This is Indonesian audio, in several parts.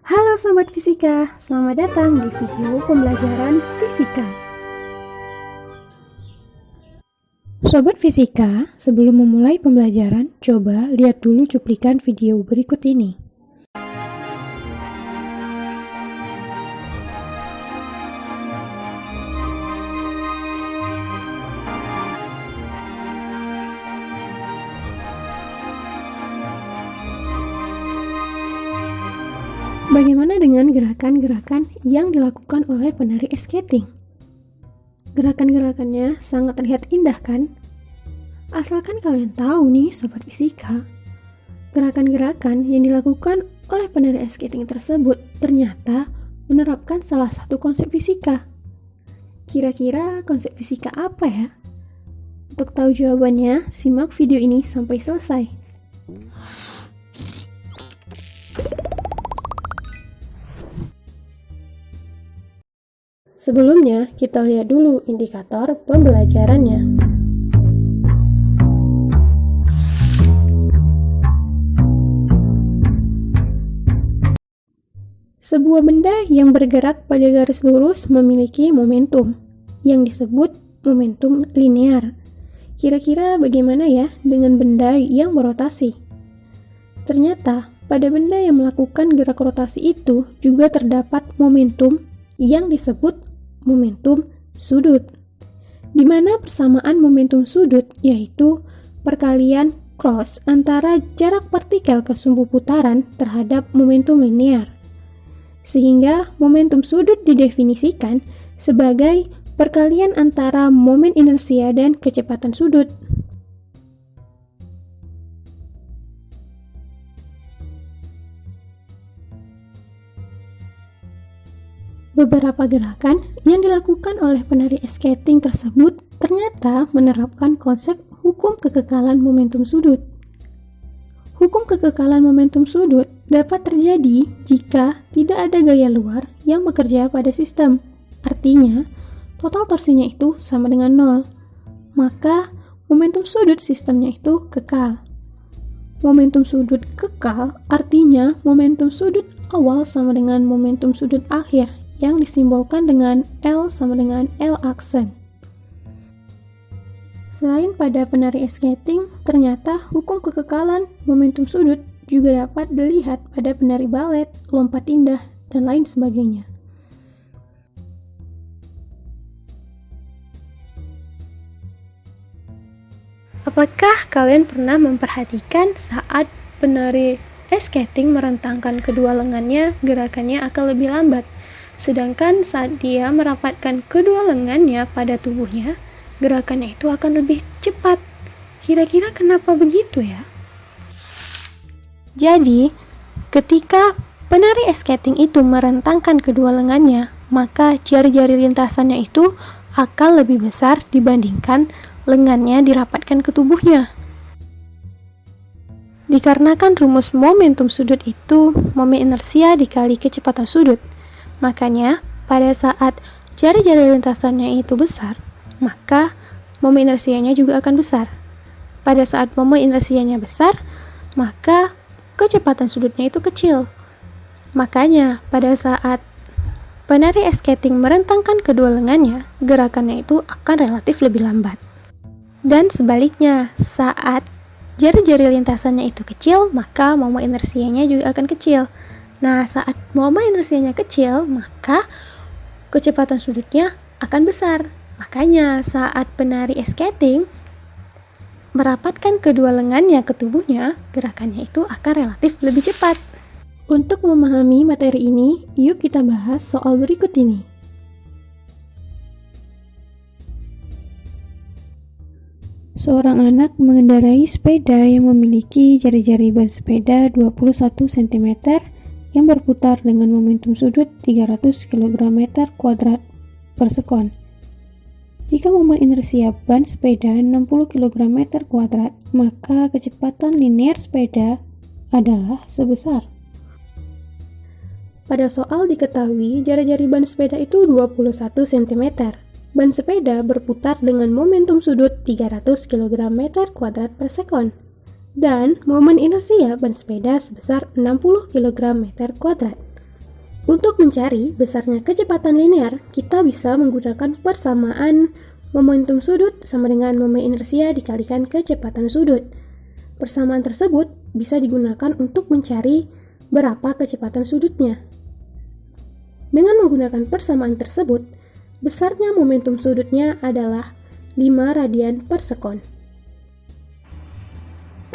Halo Sobat Fisika, selamat datang di video pembelajaran fisika. Sobat Fisika, sebelum memulai pembelajaran, coba lihat dulu cuplikan video berikut ini. Bagaimana dengan gerakan-gerakan yang dilakukan oleh penari skating? Gerakan-gerakannya sangat terlihat indah kan? Asalkan kalian tahu nih Sobat Fisika, gerakan-gerakan yang dilakukan oleh penari skating tersebut ternyata menerapkan salah satu konsep fisika. Kira-kira konsep fisika apa ya? Untuk tahu jawabannya, simak video ini sampai selesai. Sebelumnya, kita lihat dulu indikator pembelajarannya. Sebuah benda yang bergerak pada garis lurus memiliki momentum, yang disebut momentum linear. Kira-kira bagaimana ya dengan benda yang berotasi? Ternyata, pada benda yang melakukan gerak rotasi itu juga terdapat momentum yang disebut momentum sudut, di mana persamaan momentum sudut yaitu perkalian cross antara jarak partikel ke sumbu putaran terhadap momentum linear. Sehingga momentum sudut didefinisikan sebagai perkalian antara momen inersia dan kecepatan sudut. Beberapa gerakan yang dilakukan oleh penari skating tersebut ternyata menerapkan konsep hukum kekekalan momentum sudut. Hukum kekekalan momentum sudut dapat terjadi jika tidak ada gaya luar yang bekerja pada sistem. Artinya, total torsinya itu sama dengan 0. Maka, momentum sudut sistemnya itu kekal. Momentum sudut kekal artinya momentum sudut awal sama dengan momentum sudut akhir, yang disimbolkan dengan L sama dengan L aksen. Selain pada penari skating, ternyata hukum kekekalan momentum sudut juga dapat dilihat pada penari balet, lompat indah, dan lain sebagainya. Apakah kalian pernah memperhatikan saat penari skating merentangkan kedua lengannya, gerakannya akan lebih lambat? Sedangkan saat dia merapatkan kedua lengannya pada tubuhnya, gerakannya itu akan lebih cepat. Kira-kira kenapa begitu ya? Jadi, ketika penari skating itu merentangkan kedua lengannya, maka jari-jari lintasannya itu akan lebih besar dibandingkan lengannya dirapatkan ke tubuhnya. Dikarenakan rumus momentum sudut itu momen inersia dikali kecepatan sudut. Makanya, pada saat jari-jari lintasannya itu besar, maka momen inersianya juga akan besar. Pada saat momen inersianya besar, maka kecepatan sudutnya itu kecil. Makanya, pada saat penari skating merentangkan kedua lengannya, gerakannya itu akan relatif lebih lambat. Dan sebaliknya, saat jari-jari lintasannya itu kecil, maka momen inersianya juga akan kecil. Nah, saat momen inersianya kecil, maka kecepatan sudutnya akan besar. Makanya, saat penari skating merapatkan kedua lengannya ke tubuhnya, gerakannya itu akan relatif lebih cepat. Untuk memahami materi ini, yuk kita bahas soal berikut ini. Seorang anak mengendarai sepeda yang memiliki jari-jari ban sepeda 21 cm yang berputar dengan momentum sudut 300 km² per sekon. Jika momen inersia ban sepeda 60 km², maka kecepatan linear sepeda adalah sebesar. Pada soal diketahui jari-jari ban sepeda itu 21 cm. Ban sepeda berputar dengan momentum sudut 300 km² per sekon. Dan momen inersia ban sepeda sebesar 60 km². Untuk mencari besarnya kecepatan linear, kita bisa menggunakan persamaan momentum sudut sama dengan momen inersia dikalikan kecepatan sudut. Persamaan tersebut bisa digunakan untuk mencari berapa kecepatan sudutnya. Dengan menggunakan persamaan tersebut, besarnya momentum sudutnya adalah 5 radian per sekon.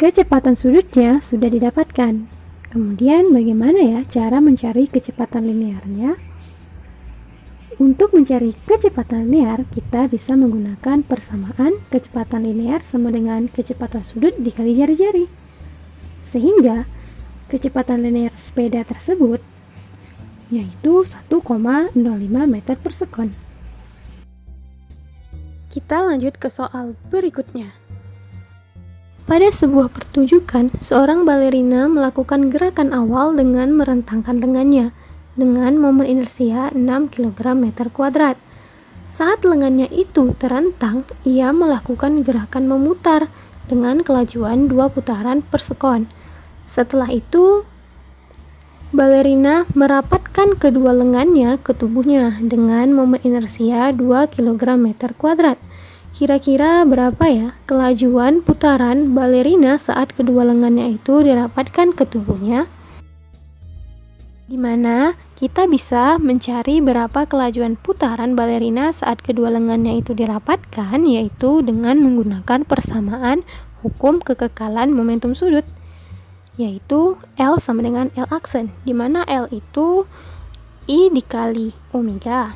Kecepatan sudutnya sudah didapatkan. Kemudian bagaimana ya cara mencari kecepatan linearnya? Untuk mencari kecepatan linear, kita bisa menggunakan persamaan kecepatan linear sama dengan kecepatan sudut dikali jari-jari. Sehingga kecepatan linear sepeda tersebut yaitu 1,05 meter per sekon. Kita lanjut ke soal berikutnya. Pada sebuah pertunjukan, seorang balerina melakukan gerakan awal dengan merentangkan lengannya dengan momen inersia 6 kg meter kuadrat. Saat lengannya itu terentang, ia melakukan gerakan memutar dengan kelajuan 2 putaran per sekon. Setelah itu, balerina merapatkan kedua lengannya ke tubuhnya dengan momen inersia 2 kg meter kuadrat. Kira-kira berapa ya kelajuan putaran balerina saat kedua lengannya itu dirapatkan ke tubuhnya? Di mana kita bisa mencari berapa kelajuan putaran balerina saat kedua lengannya itu dirapatkan, yaitu dengan menggunakan persamaan hukum kekekalan momentum sudut, yaitu L sama dengan L aksen, di mana L itu I dikali omega,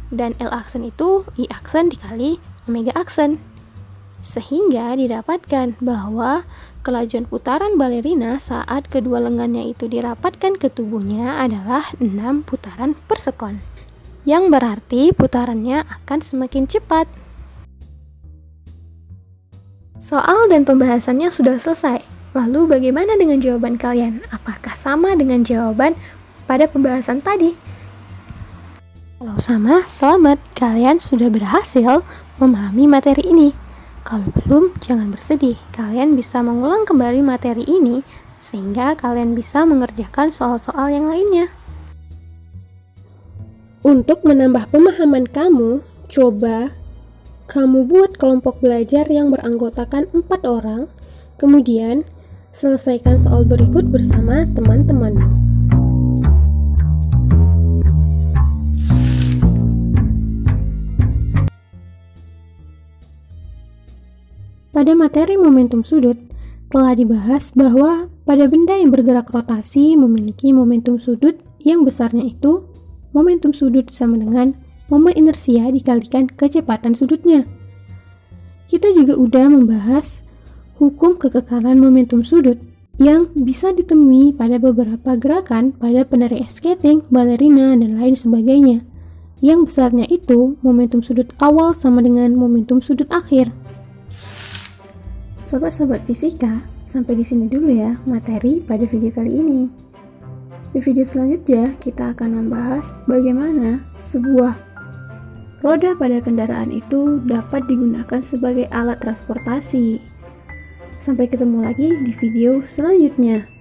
dan L aksen itu I aksen dikali omega aksen, sehingga didapatkan bahwa kelajuan putaran balerina saat kedua lengannya itu dirapatkan ke tubuhnya adalah 6 putaran per sekon, yang berarti putarannya akan semakin cepat. Soal dan pembahasannya sudah selesai. Lalu bagaimana dengan jawaban kalian? Apakah sama dengan jawaban pada pembahasan tadi? Kalau sama, selamat, kalian sudah berhasil memahami materi ini. Kalau belum, jangan bersedih. Kalian bisa mengulang kembali materi ini sehingga kalian bisa mengerjakan soal-soal yang lainnya. Untuk menambah pemahaman kamu, coba kamu buat kelompok belajar yang beranggotakan 4 orang, kemudian selesaikan soal berikut bersama teman-temanmu. Pada materi momentum sudut, telah dibahas bahwa pada benda yang bergerak rotasi memiliki momentum sudut yang besarnya itu momentum sudut sama dengan momen inersia dikalikan kecepatan sudutnya. Kita juga udah membahas hukum kekekalan momentum sudut yang bisa ditemui pada beberapa gerakan pada penari ice skating, balerina, dan lain sebagainya. Yang besarnya itu momentum sudut awal sama dengan momentum sudut akhir. Sobat-sobat fisika, sampai di sini dulu ya materi pada video kali ini. Di video selanjutnya kita akan membahas bagaimana sebuah roda pada kendaraan itu dapat digunakan sebagai alat transportasi. Sampai ketemu lagi di video selanjutnya.